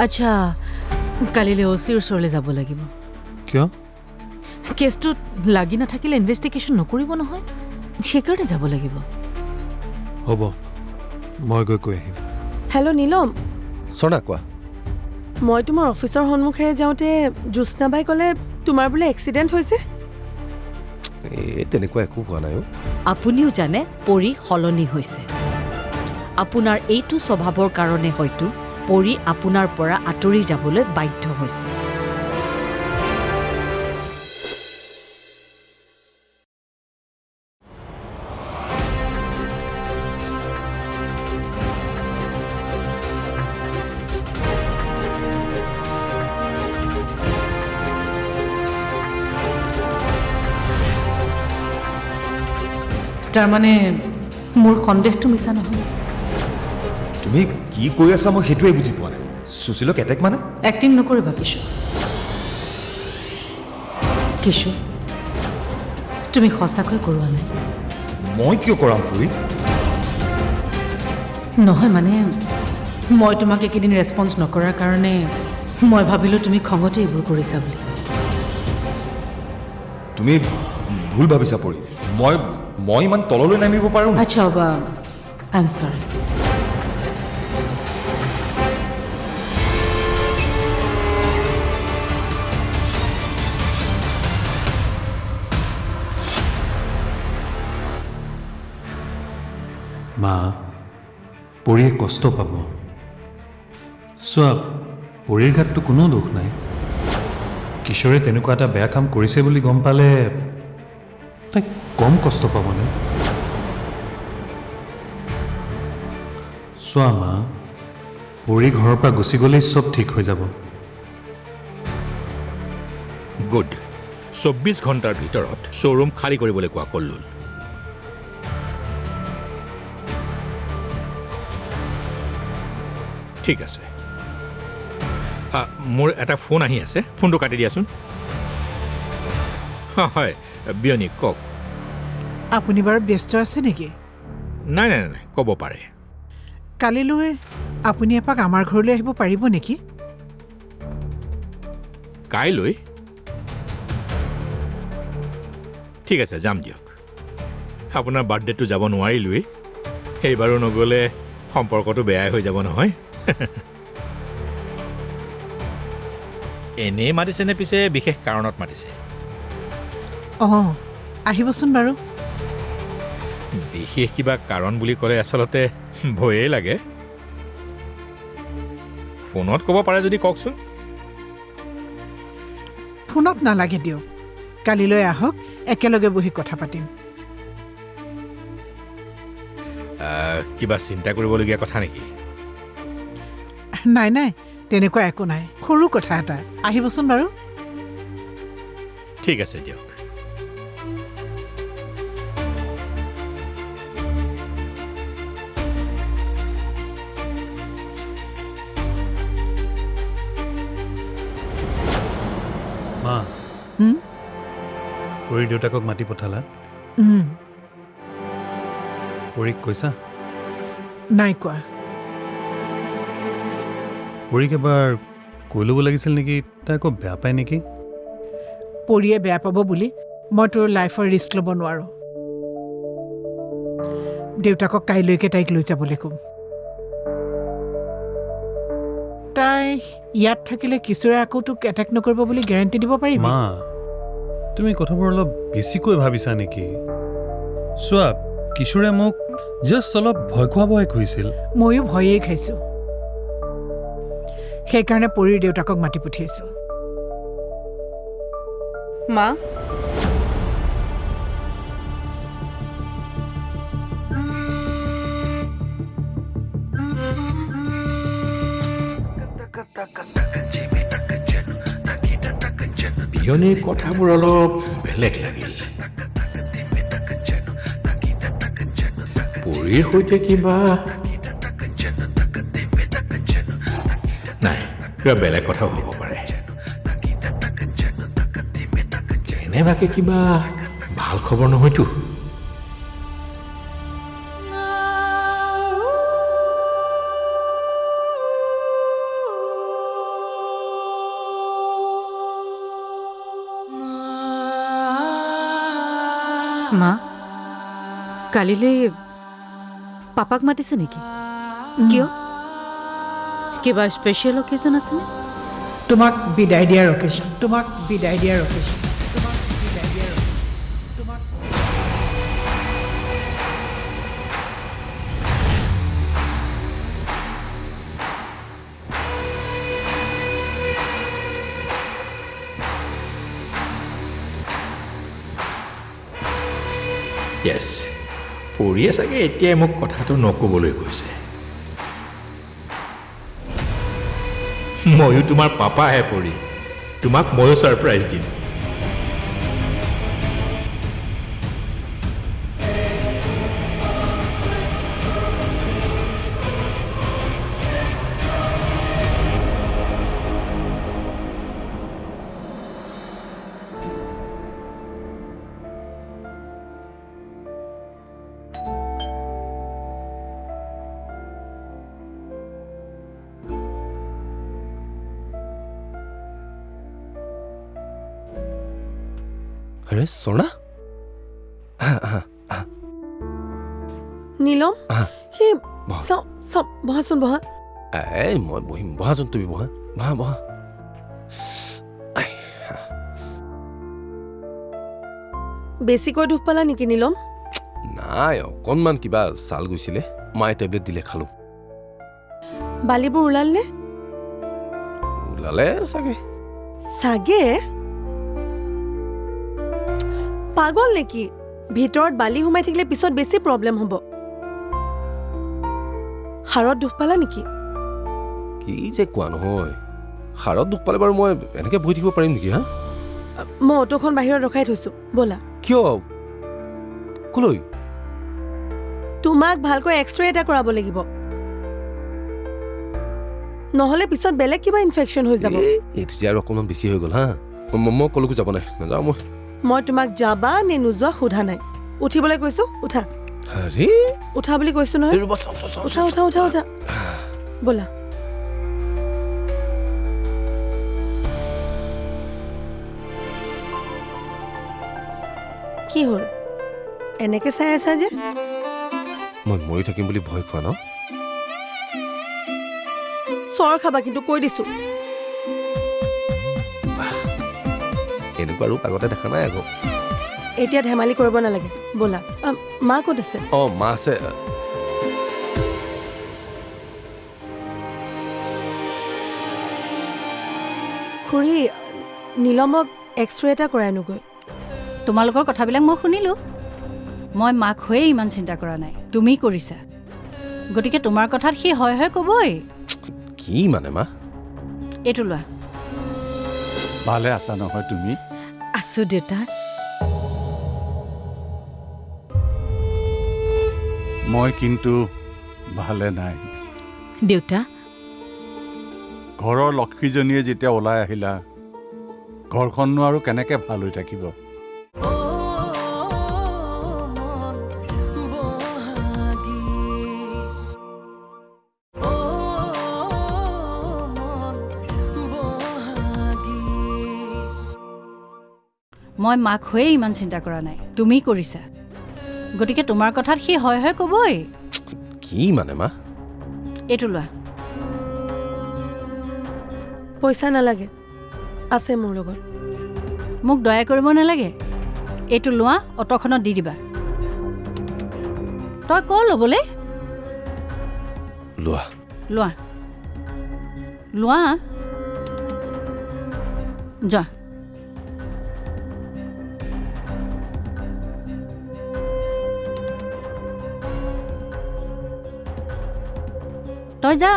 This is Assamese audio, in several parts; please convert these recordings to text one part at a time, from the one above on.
আচ্ছা কালিলৈ অচিৰ ওচৰলৈ যাব লাগিব কিয় কেছটোত লাগি নাথাকিলে ইনভেষ্টিগেশ্যন নকৰিব নহয় সেইকাৰণে যাব লাগিব হ'ব মই গৈ কৈ আহিম হেল্ল' নীলম সোনা কোৱা মই তোমাৰ অফিচৰ সন্মুখেৰে যাওঁতে জ্যোৎস্নাবাই ক'লে তোমাৰ বোলে এক্সিডেণ্ট হৈছে তেনেকুৱা একো হোৱা নাই আপুনিও জানে পৰি সলনি হৈছে আপোনাৰ এইটো স্বভাৱৰ কাৰণে হয়তো পৰি আপোনাৰ পৰা আঁতৰি যাবলৈ বাধ্য হৈছে তাৰমানে মোৰ সন্দেহটো মিছা নহয় তুমি কি কৈ আছা মই সেইটোৱে বুজি পোৱা নাই সুশীলক এটেক মানে এক্টিং নকৰিবা কিশোৰ কিশোৰ তুমি সঁচাকৈ কৰোৱা নাই মই কিয় কৰাম পৰি নহয় মানে মই তোমাক এইকেইদিন ৰেছপন্স নকৰাৰ কাৰণে মই ভাবিলোঁ তুমি খঙতে এইবোৰ কৰিছা বুলি তুমি ভুল ভাবিছা পৰি মই ইমান তললৈ নামিব পাৰোঁ আচ্ছা বা আই এম চৰি মা পৰিয়ে কষ্ট পাব চোৱা পৰিৰ গাততো কোনো দোষ নাই কিশোৰে তেনেকুৱা এটা বেয়া কাম কৰিছে বুলি গম পালে তাই কম কষ্ট পাবনে চোৱা মা পৰি ঘৰৰ পৰা গুচি গ'লেই চব ঠিক হৈ যাব গুড 24 ঘণ্টাৰ ভিতৰত শ্ব'ৰুম খালী কৰিবলৈ কোৱা কল্লুল ঠিক আছে মোৰ এটা ফোন আহি আছে ফোনটো কাটি দিয়াচোন হয় বিয়নী কওক আপুনি বাৰু ব্যস্ত আছে নেকি নাই নাই নাই ক'ব পাৰে কালিলৈ আপুনি এপাক আমাৰ ঘৰলৈ আহিব পাৰিব নেকি কাইলৈ ঠিক আছে যাম দিয়ক আপোনাৰ বাৰ্থডেটো যাব নোৱাৰিলোৱেই সেইবাৰো নগ'লে সম্পৰ্কটো বেয়াই হৈ যাব নহয় এনেই মাতিছেনে পিছে বিশেষ কাৰণত মাতিছে অঁ আহিবচোন বাৰু বিশেষ কিবা কাৰণ বুলি ক'লে আচলতে ভয়েই লাগে ফোনত ক'ব পাৰে যদি কওকচোন ফোনত নালাগে দিয়ক কালিলৈ আহক একেলগে বহি কথা পাতিম কিবা চিন্তা কৰিবলগীয়া কথা নেকি নাই নাই তেনেকুৱা একো নাই সৰু কথা এটা আহিবচোন বাৰু ঠিক আছে দিয়ক মা পৰিৰ দেউতাকক মাতি পঠালা পৰিক কৈছা নাই কোৱা পৰিক এবাৰ কৈ ল'ব লাগিছিল নেকি তাই আকৌ বেয়া পায় নেকি পৰিয়ে বেয়া পাব বুলি মই তোৰ লাইফৰ ৰিস্ক ল'ব নোৱাৰোঁ দেউতাকক কাইলৈকে তাইক লৈ যাবলৈ ক'ম তাই ইয়াত থাকিলে কিশোৰে আকৌ তোক এটেক নকৰিব বুলি গেৰাণ্টি দিব পাৰিবি মা তুমি কথাবোৰ অলপ বেছিকৈ ভাবিছা নেকি চোৱা কিশোৰে মোক জাষ্ট অলপ ভয় খুৱাইছিল ময়ো ভয়েই খাইছোঁ সেইকাৰণে পৰিৰ দেউতাকক মাতি পঠিয়াইছোঁ মা বিয়নীৰ কথাবোৰ অলপ বেলেগ লাগিল পৰিৰ সৈতে কিবা নাই কিবা বেলেগ কথাও হ'ব পাৰে কেনেবাকে কিবা ভাল খবৰ নহয়তো মা কালিলৈ পাপাক মাতিছে নেকি? কিয়? কিবা স্পেচিয়েল অকেজন আছেনে? তোমাক বিদায় দিয়াৰ অকেশ্যন, তোমাক বিদায় দিয়াৰ অকেশ্যন, তোমাক বিদায় দিয়াৰ তোমাক য়েছ, পৰিয়ে চাগে এতিয়াই মোক কথাটো নক'বলৈ কৈছে। ময়ো তোমাৰ পাপাহে পৰি, তোমাক ময়ো ছাৰপ্ৰাইজ দিম। আৰে স্বৰ্ণা, নীলম সি বহা। বহাচোন বহা। এই মই বহিম, বহাচোন তুমি বহা, বহা বহা। বেছিকৈ দুখ পালা নেকি নীলম? নাই, অকণমান কিবা ছাল গৈছিলে, মায়ে টেবলেট দিলে খালোঁ। বালিবোৰ ওলালনে? ওলালে চাগে। চাগে? পাগল নেকি? ভিতৰত বালি সোমাই থাকিলে পিছত বেছি প্ৰব্লেম হ'ব। হাড়ত দুখ পালা নেকি? কি যে কোৱা নহয়, হাড়ত দুখ পালে বাৰু মই এনেকৈ বহি থাকিব পাৰিম নেকি? হা, মই অটোখন বাহিৰত ৰখাই থৈছো, ব'লা। কিয়? কলৈ? তোমাক ভালকৈ এক্সৰে এটা কৰাব লাগিব, নহ'লে পিছত বেলেগ কিবা ইনফেকশ্যন হৈ যাব। এইটো যে আৰু অকণমান বেছি হৈ গ'ল। হা, মই কলৈকো যাব নাই, নাযাওঁ মই। মই তোমাক যাবা নে নোযোৱা সোধা নাই। উঠিবলৈ কৈছো, উঠা। আৰে উঠা বুলি কৈছো নহয়। ৰ'বা, চাওঁ, চাওঁ, চাওঁ, উঠা উঠা উঠা উঠা, ব'লা। কি হ'ল এনেকে চাই আছা যে? মই মৰি থাকিম বুলি ভয় খোৱা ন? চৰ খাবা কিন্তু, কৈ দিছো। এনেকুৱা ৰূপ আগতে দেখা নাই আকৌ। এতিয়া ধেমালি কৰিব নালাগে, ব'লা। মা ক'ত আছে? অঁ, মা আছে। খুৰী, নীলমক এক্সৰে এটা কৰাই আনোগৈ। তোমালোকৰ কথাবিলাক মই শুনিলোঁ। মই মাক হৈয়ে ইমান চিন্তা কৰা নাই, তুমি কৰিছা। গতিকে তোমাৰ কথাত সি হয় হয় ক'বই। কি মানে মা? এইটো লোৱা। ভালে আছা নহয় তুমি? আছো দেউতা। মই কিন্তু ভালে নাই। দেউতা, ঘৰৰ লক্ষ্মীজনীয়ে যেতিয়া ওলাই আহিলা, ঘৰখননো আৰু কেনেকে ভাল হৈ থাকিব? মই মাক হৈয়ে ইমান চিন্তা কৰা নাই, তুমি কৰিছা। গতিকে তোমাৰ কথাত সি হয় হয় ক'বই। কি মানে মা? এইটো লোৱা। পইচা নালাগে, আছে মোৰ লগত। মোক দয়া কৰিব নালাগে, এইটো লোৱা, অটোখনত দি দিবা। তই ক ল'বলৈ? লোৱা। লোৱা লোৱা, যোৱা। তই যা।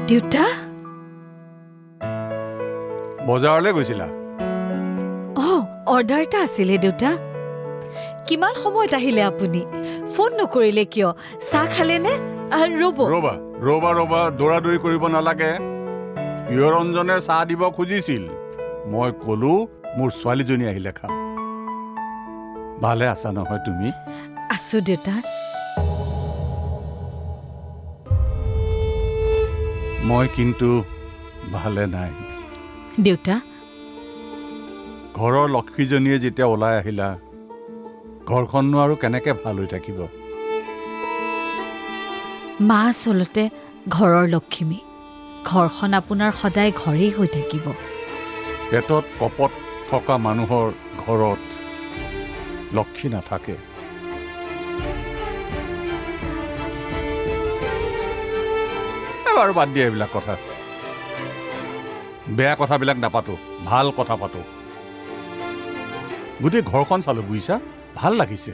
দেউতা বজাৰলৈ গৈছিলা? অঁ অৰ্ডাৰ এটা আছিলে দেউতা। কিমান সময়ত আহিলে আপুনি? ফোন নকৰিলে কিয়? চাহ খালেনে? ৰ'ব ৰ'বা ৰ'বা ৰ'বা, দৌৰাদৌৰি কৰিব নালাগে। প্ৰিয়ৰঞ্জনে চাহ দিব খুজিছিল, মই ক'লো মোৰ ছোৱালীজনী আহিলে খাম। ভালে আছা নহয় তুমি? আছো দেউতা। মই কিন্তু ভালে নাই। দেউতা ঘৰৰ লক্ষ্মীজনীয়ে যেতিয়া ওলাই আহিলা, ঘৰখননো আৰু কেনেকে ভাল হৈ থাকিব? মা আচলতে ঘৰৰ লক্ষ্মী। ঘৰখন আপোনাৰ সদায় ঘৰেই হৈ থাকিব। পেটত কপত থকা মানুহৰ ঘৰত লক্ষ্মী নাথাকে। বাৰু বাদ দিয়া এইবিলাক কথা। বেয়া কথাবিলাক নাপাতো, ভাল কথা পাতো। গোটেই ঘৰখন চালো বুজিছা, ভাল লাগিছে।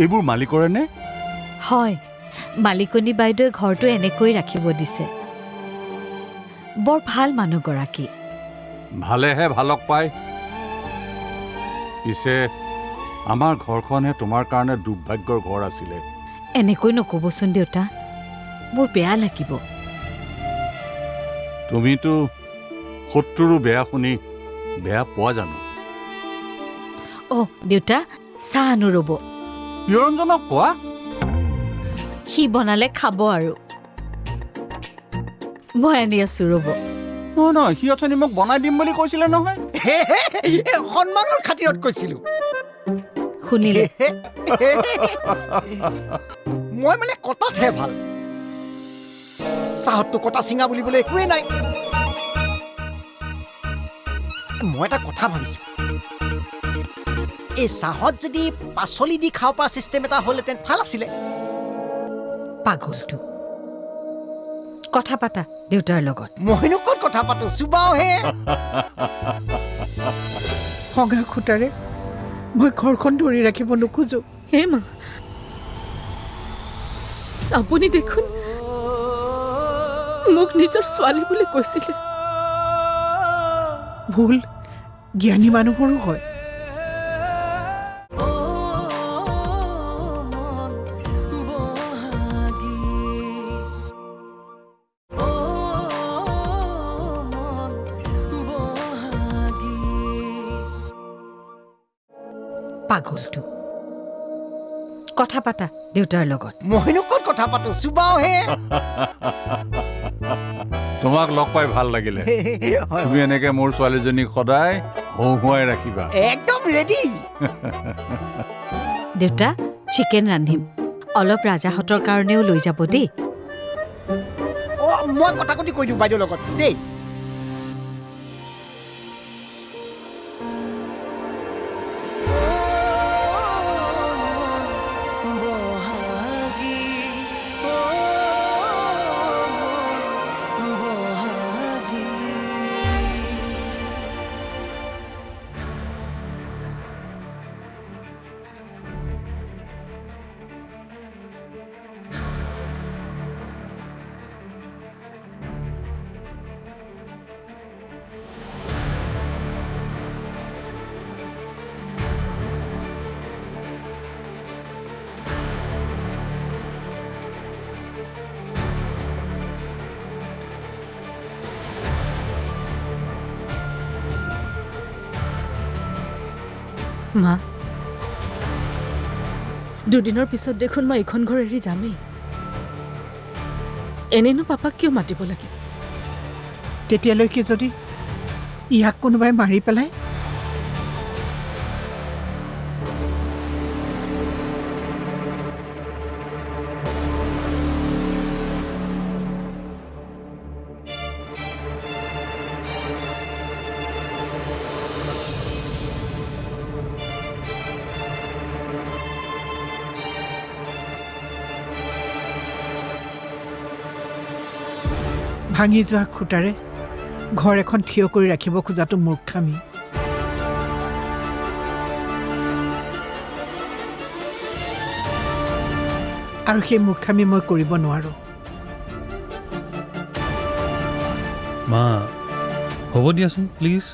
এইবোৰ মালিকৰে নে? হয়, মালিকনী বাইদেৱে ঘৰটো এনেকৈ ৰাখিব দিছে। বৰ ভাল মানুহগৰাকী। ভালেহে ভালক পায়। পিছে আমাৰ ঘৰখনহে তোমাৰ কাৰণে দুৰ্ভাগ্যৰ ঘৰ আছিলে। এনেকৈ নক'বচোন দেউতা, মোৰ বেয়া লাগিব। তুমিতো শত্ৰুৰো বেয়া শুনি বেয়া পোৱা জানো? অ' দেউতা চাহ আনো ৰ'ব। প্ৰিয়ৰঞ্জনক কোৱা। সি বনালে খাব আৰু। মই আনি আছো ৰ'ব। নহয় নহয়, সি অথনি মোক বনাই দিম বুলি কৈছিলে নহয়। সন্মানৰ খাতিৰত কৈছিলো। শুনিলে? মই মানে কটাতহে ভাল, চাহতটো কটা চিঙা বুলিবলৈ একোৱেই নাই। মই এটা কথা ভাবিছো, এই চাহত যদি পাচলি দি খাব পৰা চিষ্টেম এটা হ'লহেঁতেন ভাল আছিলে। পাগলটো। কথা পাতা দেউতাৰ লগত। মইনো ক'ত কথা পাতো, চুবাওহে। ভঙা খুটাৰে মই ঘৰখন ধৰি ৰাখিব নোখোজো। হে মা, আপুনি দেখোন মোক নিজৰ ছোৱালী বুলি কৈছিলে। ভুল জ্ঞানী মানুহৰো হয়। পাগলটো। কথা পাতা দেউতাৰ লগত। মইনো ক'ত কথা পাতো, চুবাওহে। তোমাক লগ পাই ভাল লাগিলে। তুমি এনেকে মোৰ ছোৱালীজনীক সদায় হহুৱাই ৰাখিবা। একদম ৰেডি। দেউতা চিকেন ৰান্ধিম, অলপ ৰাজাহঁতৰ কাৰণেও লৈ যাব দেই। মই কথা কটি কৈ দিওঁ বাইদেউৰ লগত দেই। মা, দুদিনৰ পিছত দেখোন মই এইখন ঘৰ এৰি যামেই। এনেনো পাপাক কিয় মাতিব লাগে? তেতিয়ালৈকে যদি ইয়াক কোনোবাই মাৰি পেলায়, ভাঙি যোৱা খুটাৰে ঘৰ এখন থিয় কৰি ৰাখিব খোজাটো মূৰ্খামি। আৰু সেই মূৰ্খামি মই কৰিব নোৱাৰো। মা হ'ব দিয়াচোন প্লিজ।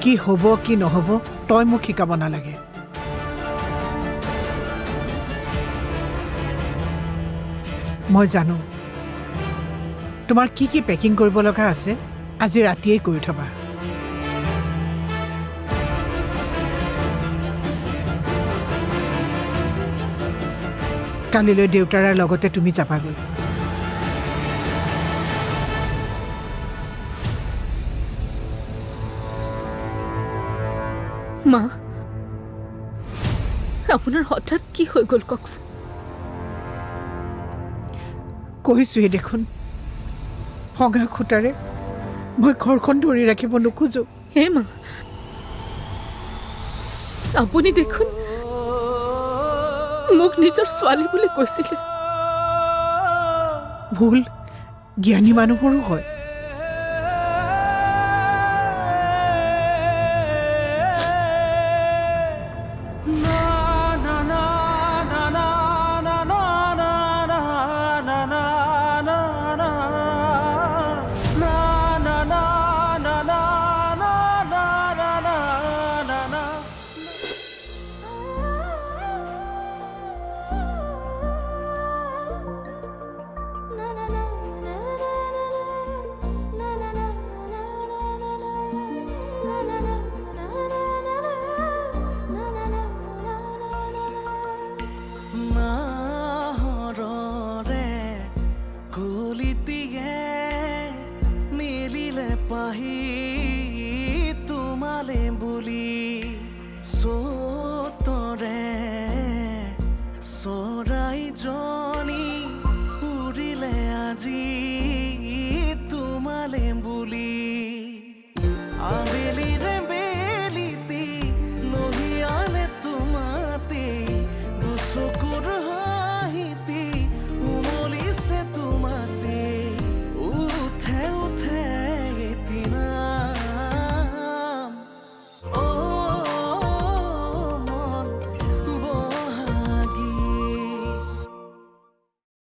কি হ'ব কি নহ'ব তই মোক শিকাব নালাগে। মই জানো তোমাৰ কি কি পেকিং কৰিব লগা আছে, আজি ৰাতিয়েই কৰি থবা। কালিলৈ দেউতাৰ লগতে তুমি যাবাগৈ। মা আপোনাৰ হঠাৎ কি হৈ গ'ল কওকচোন। কৈছোঁহে দেখোন, ভঙা খুটাৰে মই ঘৰখন ধৰি ৰাখিব নোখোজো। হে মা, আপুনি দেখোন মোক নিজৰ ছোৱালী বুলি কৈছিলে। ভুল জ্ঞানী মানুহৰো হয়।